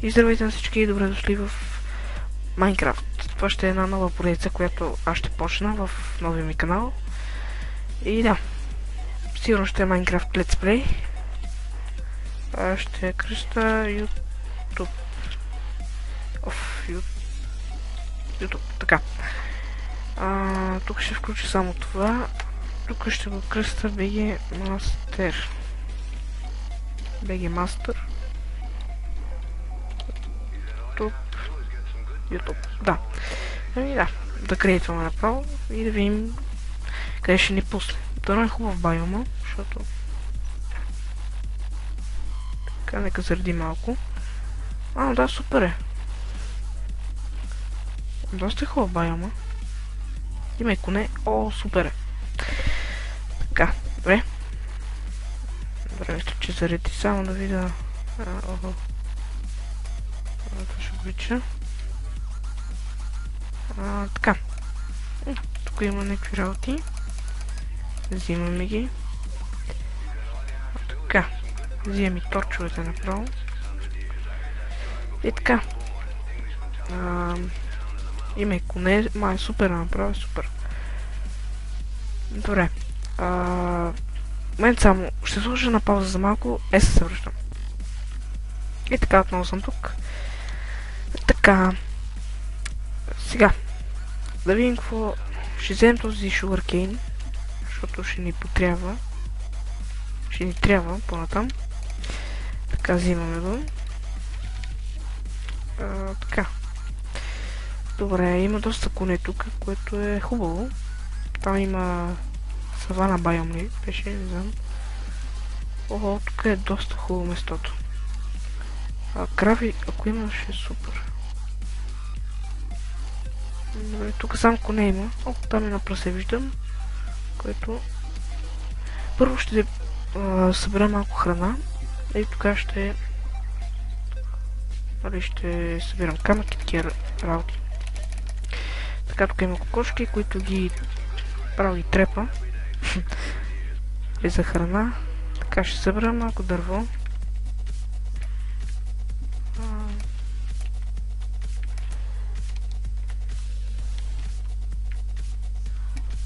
И здравейте на всички и добре дошли в Майнкрафт. Това ще е една нова поредица, която аз ще почна в новия ми канал. И да, сигурно ще е Майнкрафт Let's Play. Ще кръста YouTube. YouTube, така. Тук ще включа само това. Тук ще го кръста BG Master. BG Master. YouTube. Да. Ами да креатваме направо и да видим къде ще ни пусне. Това е хубав байома, защото... Така, нека зареди малко. Да, супер е. Доста е хубав байома. Има и коне. Супер е. Така, добре. Добре, мисля, че зареди само да видя... Това ще го вича. Така. Тук има някакви работи. Взимаме ги. Така. Взимаме и торчовете направо. И така. Има и коне. Е супер направо, супер. Добре. Момент само. Ще сложа на пауза за малко. Се връщам. И така, отново съм тук. Така. Сега. Да видим какво ще вземем този Sugarcane, защото ще ни потрябва. Ще ни трябва по-натам. Така, взимаме го. Така. Добре, има доста коне тук, което е хубаво. Там има савана байом ли беше, не знам. Тук е доста хубаво местото. Крави, ако има, ще е супер. Добре, тук само коне има. Там едно прасе виждам, което... Първо ще събера малко храна и тук ще събирам камък и такива работи. Така, тук има кокошки, които ги право ги трепа. И за храна. Така, ще събера малко дърво.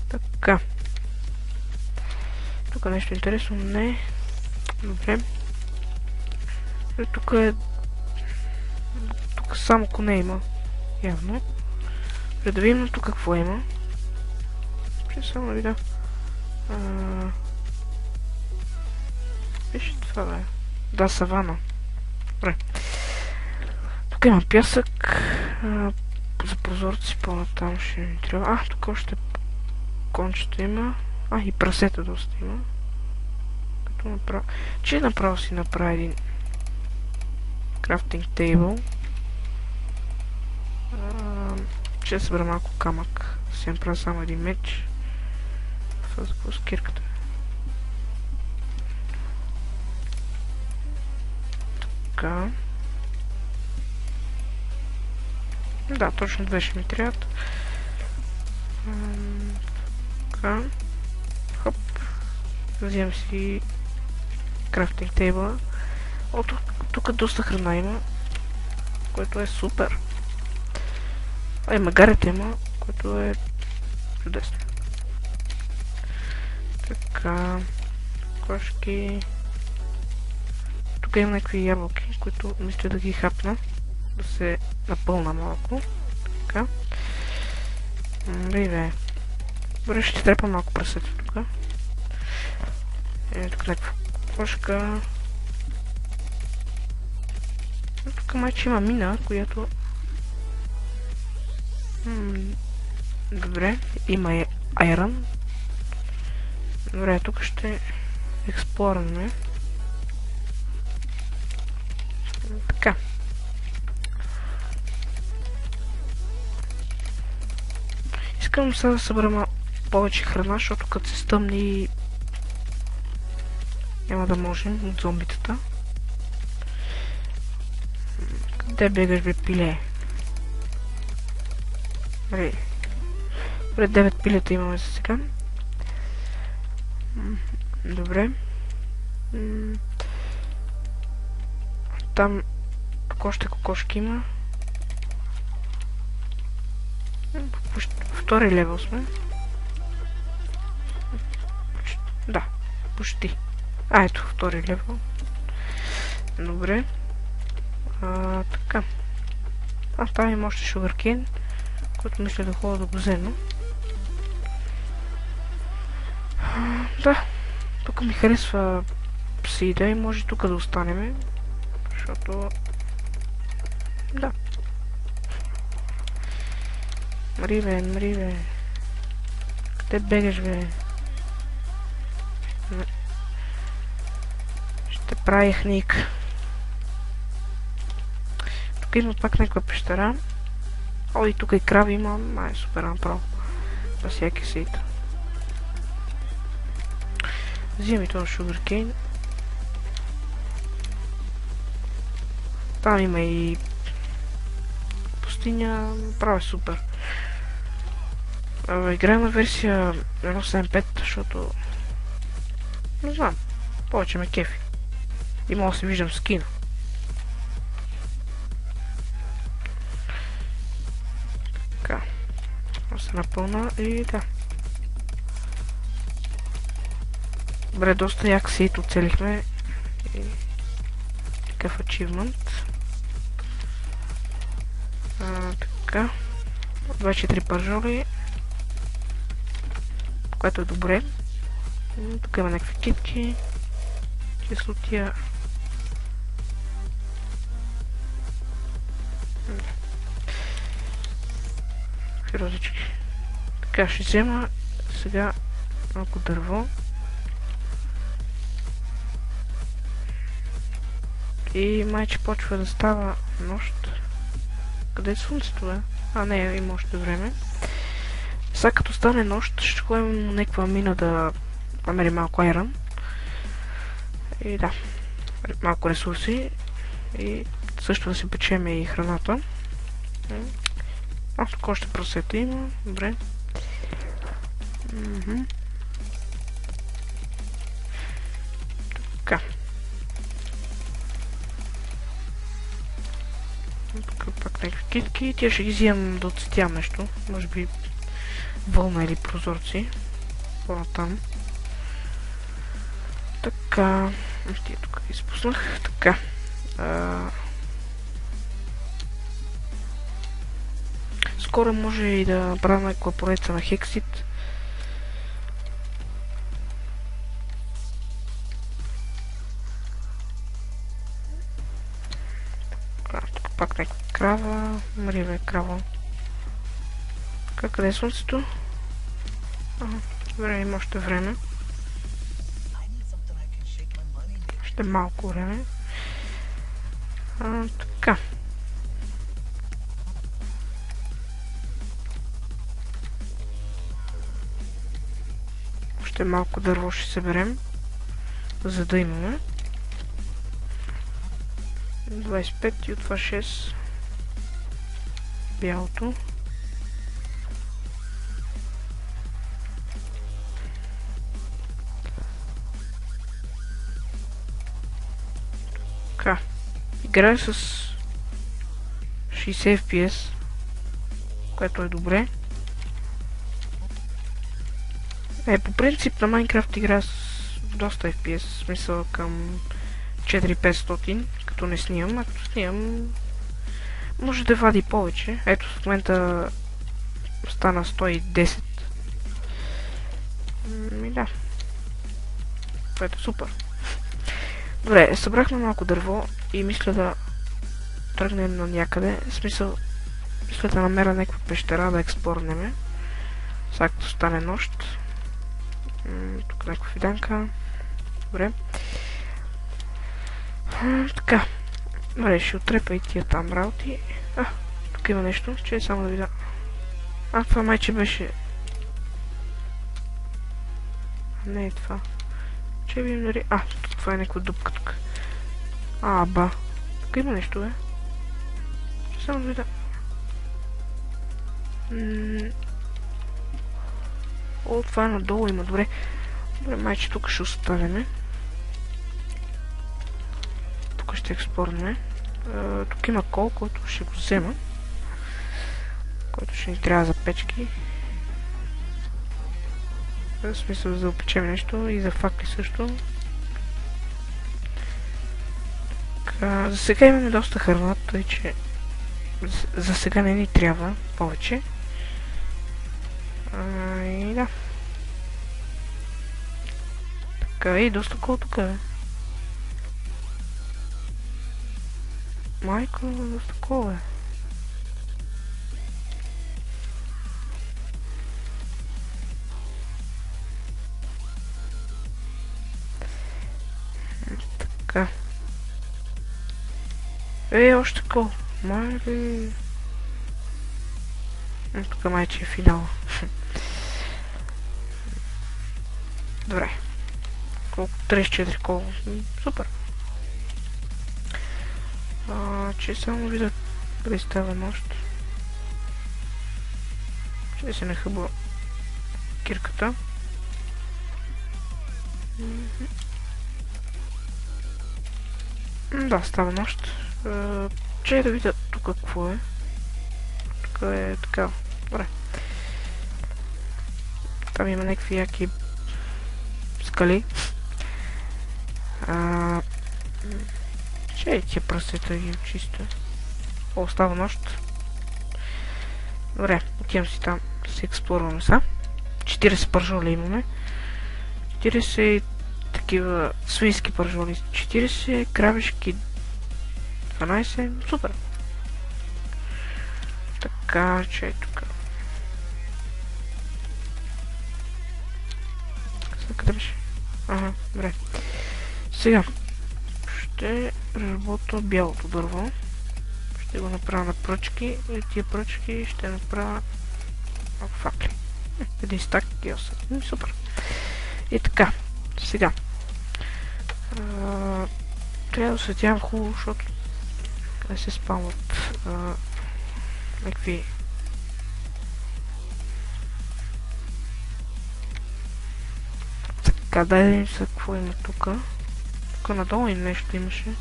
Така. Тук нещо интересно? Не. Добре. Тук е... Тук само коне има. Явно. Да видим тук какво има. Ще само да видя. Виж това бе. Да, савана. Добре. Тук има пясък. За прозорци по-натам ще ми трябва. Тук още кончета има. И прасета доста има. Като направо... Че направо си направи един крафтинг тейбъл. Ще събера малко камък. Да си направя само един меч. Това за какво с кирката. Така. Да, точно две ще ми трябват. Така. Хоп. Взимам си крафтинг тейбъла. Тук доста храна има, което е супер. И магарите има, което е чудесно. Така. Кошки. Тук има някакви ябълки, които мисля да ги хапна. Да се напълна малко. Така. Добре. Добре, ще трепа малко прасета тук. Тук някаква кошка. Тук майче има мина, която... Добре, има айрон. Добре, тук ще експлорираме. Така. Искам сега да събера повече храна, защото като се стъмни няма да можем от зомбитата. Къде бегаш, бе, пиле? Добре, 9 пилета имаме за сега. Добре. Там Тук още кокошки има. Втори левел сме. Да, почти. Ето, втори левел. Добре. Така. Там има още шугаркейн, който мисля да ходя да го взема. Да. Тук ми харесва псида и може тук да останем. Защото... Да. Мри бе. Къде бегаш, бе? Ще прави хник. Тук има пак някаква пещера. О, и тук и крави има. Май, супер направо. На всяки сейт. Взимам и това шугаркейн. Там има и пустиня. Прави супер. Играем на версия 1.7.5, защото... Не знам. Повече ме кефи. И мога да си виждам скина. Така. Се напълна и да. Добре, доста як сейт оцелихме. И... такъв ачивмент. Така. 24 пържоли. Което е добре. Тук има някакви китки. Кислотия. Розички. Така, ще взема сега малко дърво. И майче почва да става нощ. Къде е слънцето, бе? А, не, има още време. Сега като стане нощ, ще ходим на някаква мина да намерим малко айрон. И да, малко ресурси. И също да си печем и храната. Тук още просета има. Добре. Така. Тук пак някакви китки. Тия ще ги взимам да отцветявам нещо. Може би вълна или прозорци. По-натам. Така. Тия тук ги изпуснах. Така. Скоро може и да направим някаква поредица на Hexit. Тук пак някаква крава. Мриве крава. Така, къде е слънцето? Добре, има още време. Още малко време. Така. Още малко дърво ще съберем, за да имаме 25 и от това 6 бялото. Така, играе с 60 FPS, което е добре. По принцип на Minecraft игра с доста FPS, в смисъл към 4500, като не снимам, а като снимам може да вади повече. Ето в момента стана 110. И да. Това е супер. Добре, събрахме малко дърво и мисля да тръгнем на някъде. В смисъл, мисля да намеря някаква пещера да експорнеме. Сега като стане нощ. Тук някаква фиданка. Добре. Така. Добре, ще отрепа и тия там работи. Тук има нещо. Че само да видя. Това майче беше... Не е това. Че видим дали... тук това е някаква дупка тук. Ба. Тук има нещо, бе. Ще само да видя. Това е надолу има. Добре. Добре, майче тук ще оставяме. Тук ще експорнем. Тук има кол, който ще го взема. Който ще ни трябва за печки. В смисъл за да опечем нещо и за факли също. За сега имаме доста храна, тъй че за сега не ни трябва повече. И да. Така и доста кол тук е. Майко, доста кол е. Така. Още кол. Майли. Тук майче е финала. Добре. Колко? 34 кол. Супер. Че само видя къде става нощ. Ще се нахъбва кирката. Да, става нощ. Че да видя тук какво е. Тук е така. Добре. Там има някакви яки скали. Че и тия пръстета ги чисто. О, става нощ. Добре, отивам си там да си експлорваме са. 40 пържоли имаме. 40 такива свински пържоли. 40 кравишки. 12. Супер. Така, че е тук. Къде беше? Ага, добре. Сега ще разработя бялото дърво. Ще го направя на пръчки и тия пръчки ще направя факли. Един стак и 8. Супер. И така, сега. Трябва да осветявам хубаво, защото не се спамват някакви така, дай да видим сега какво има тук. Тук надолу и нещо имаше.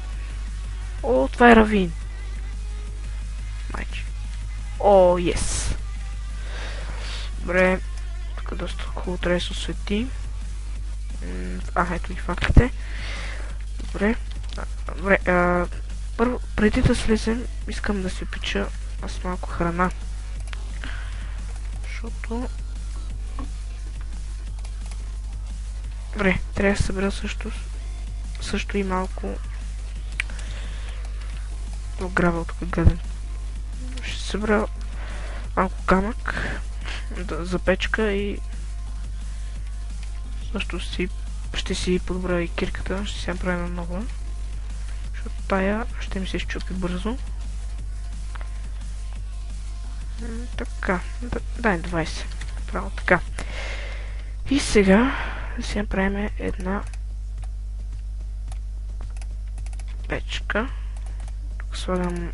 О, това е равин. Майче. О, ес. Добре. Тук доста хубаво трябва да се освети. Ето ги фактите. Добре. Добре. Първо, преди да слезем, искам да си опича аз малко храна. Защото... Добре, трябва да събера също и малко гравел тук гаден. Ще събера малко камък за печка и също ще си подобря и кирката, ще си направя нова. Защото тая ще ми се изчупи бързо. Така, дай 20. Право така. И сега да си направим една печка. Тук слагам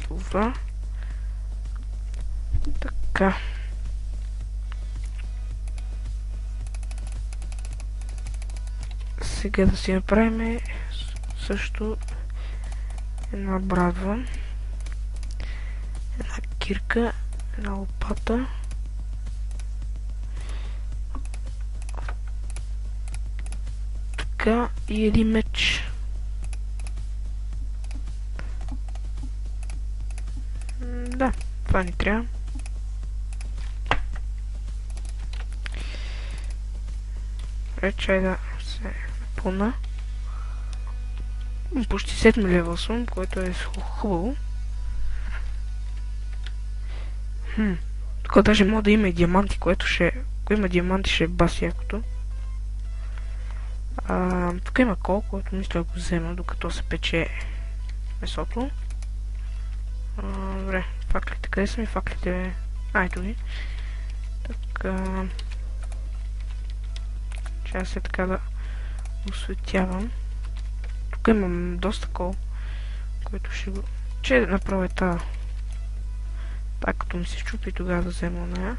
това. Така. Сега да си направим също една брадва, една кирка, една лопата. Така и един меч. Да, това ни трябва. Чай да се напълна. Почти 7 левел съм, което е хубаво. Тук даже мога да има и диаманти, което ще... Ако има диаманти, ще е бас якото. Тук има кол, който мисля да го взема, докато се пече месото. Добре, факлите. Къде са ми факлите? Ето ги. Така... Ще се така да осветявам. Тук имам доста кол, който ще го... Че да направя тази. Така като ми се щупи, тогава да взема нея.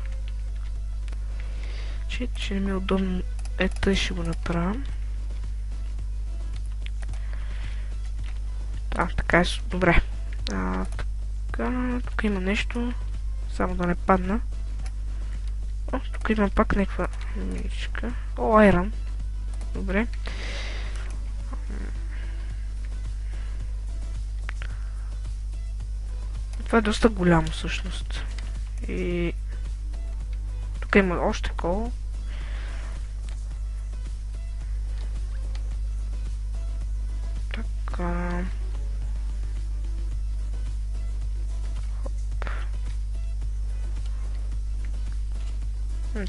Че не ми е удобно. Ето и ще го направя. така е. Добре. Така, тук има нещо. Само да не падна. О, тук има пак някаква мишка. О, айрон. Добре. Това е доста голямо всъщност. И тук има още кол. Така.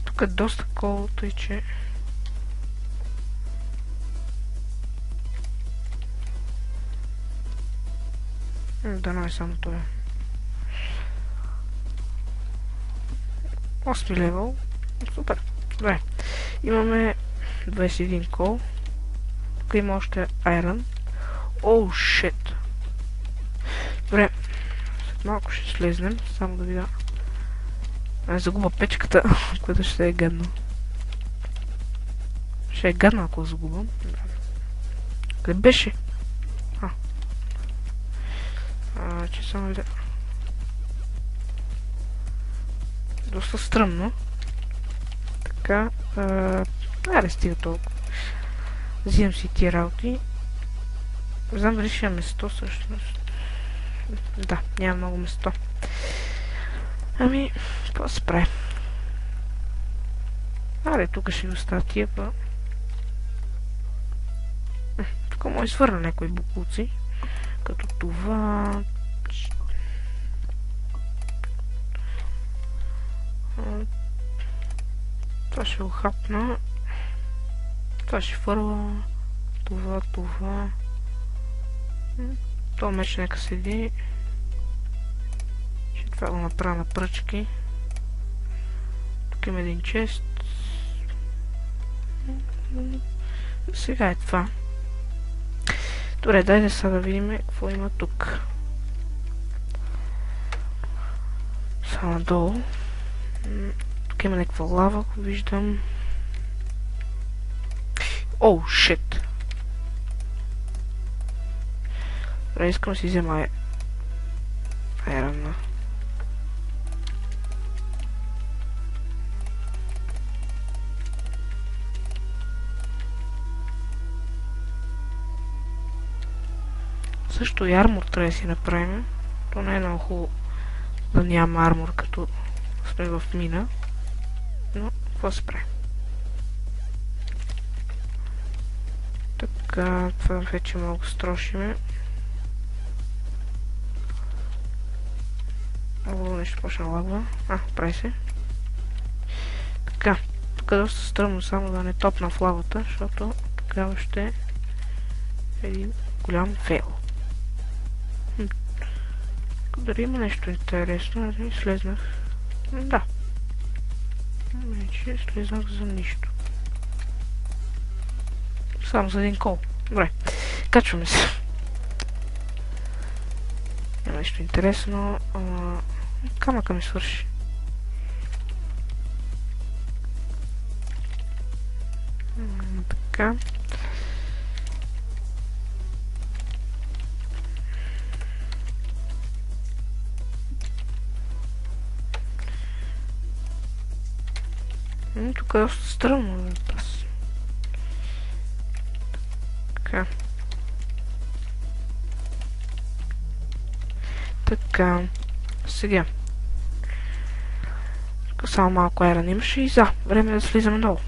Тук е доста кол, тъй че... Да, не е само това. 8 левел. Супер. Добре. Имаме 21 кол. Тук има още айрон. Оу, шит. Добре. След малко ще слезнем. Само да видя. Не загуба печката, което ще е гадно. Ще е гадно, ако загубам. Къде беше? Че само видя. Доста стръмно. Така. Аре, стига толкова. Взимам си тия работи. Не знам дали ще има место всъщност. Да, няма много место. Ами, какво се прави? Аре, тук ще ви оставя тия па. Тук може свърна някои букуци. Като това... Това ще го хапна. Това ще фърва. Това. Това меч нека седи. Ще това го направя на пръчки. Тук има един чест. Сега е това. Добре, дайде сега да видим какво има тук. Сега надолу. Тук има някаква лава, ако виждам. Оу, шит! Добре, искам да си взема айрона. Също и армор трябва да си направим. То не е много хубаво да няма армор, като сме в мина. Но, какво се прави? Така, това вече малко строшиме. Много нещо почна лагва. Прави се. Така, тук е доста стръмно, само да не топна в лавата, защото тогава ще е един голям фейл. Дали има нещо интересно? Слезнах. Да. Вече слезнах за нищо. Само за един кол. Добре. Качваме се. Има нещо интересно. Камъка ми свърши. Така. Тук е доста стръмно. Така. Така. Сега. Тук само малко айрон имаше и време да слизаме долу.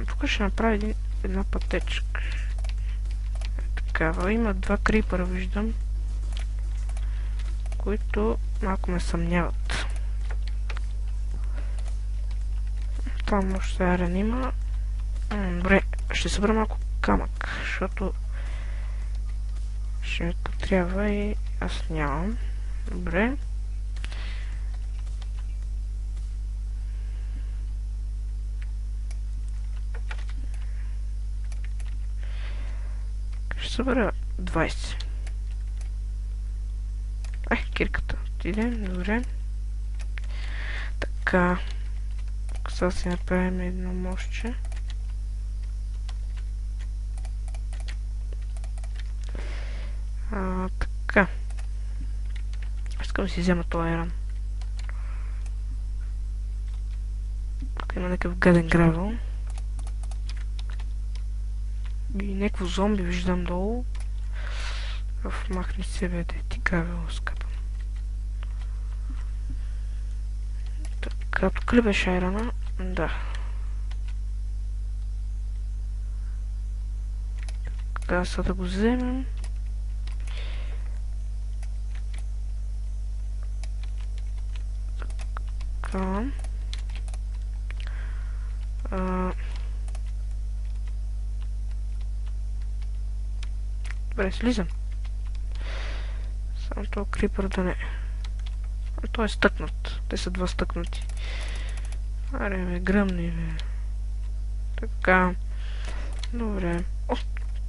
Тук ще направя една пътечка. Такава. Има два крипъра, виждам. Които малко ме съмняват. Там още айрон има. Добре, ще събера малко камък, защото ще ми потрябва и аз нямам. Добре. Ще събера 20. Кирката отиде, добре. Така. Сега си направим едно мостче. Искам да си взема този айран. Тук има някакъв гаден гравел. И някакво зомби виждам долу. Махни себе, да ти гравел скъпа. Така, тук ли беше айрана? Да. Така, сега да го вземем. Така. Добре, слизам. Само този крипър да не... Той е стъкнат. Те са два стъкнати. Аре, бе, гръмни, бе. Така. Добре. О,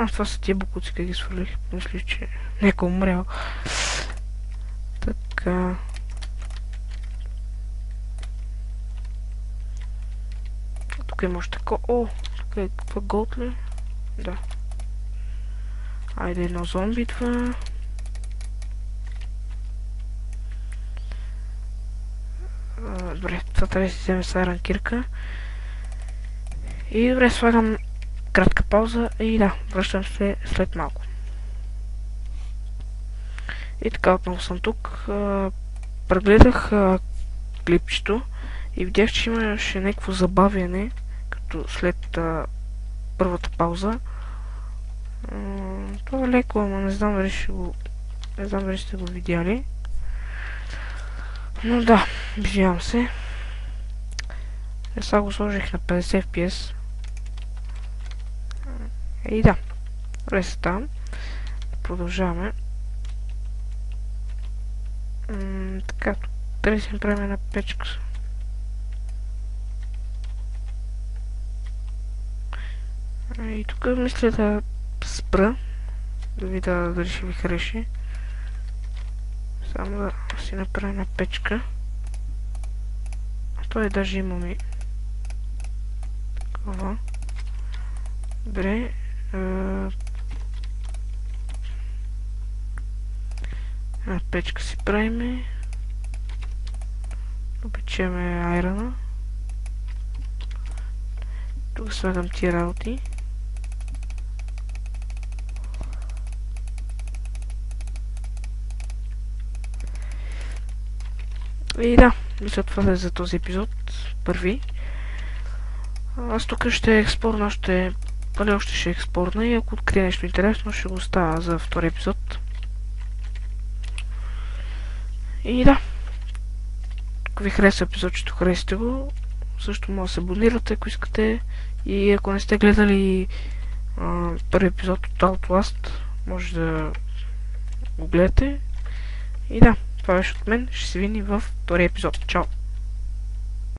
това са тия букуци, как ги свалих. Мислих, че някой умрял. Така. Тук има още тако... О, тук е това голд ли? Да. Айде, едно зомби това. Добре, това трябва да си вземе с айран кирка. И добре, слагам кратка пауза и да, връщам се след малко. И така, отново съм тук. Прегледах клипчето и видях, че имаше някакво забавяне, като след първата пауза. Това е леко, ама не знам дали ще го... Не знам дали сте го видяли. Но да, извинявам се. Сега го сложих на 50 FPS. И да, добре се там. Продължаваме. Така, трябва да си направим една печка. И тук мисля да спра. Да видя дали ще ви хареша. Само да си направя една печка. Той даже имаме такова. Добре. Една печка си правиме. Опечеме айрана. Тук слагам тия работи. И да, мисля това е за този епизод. Първи. Аз тук ще експорна още ще експорна и ако открия нещо интересно ще го оставя за втори епизод. И да. Ако ви хареса епизодчето, харесате го. Също може да се абонирате, ако искате. И ако не сте гледали първи епизод от Outlast, може да го гледате. И да, това беше от мен. Ще се видим във втория епизод. Чао!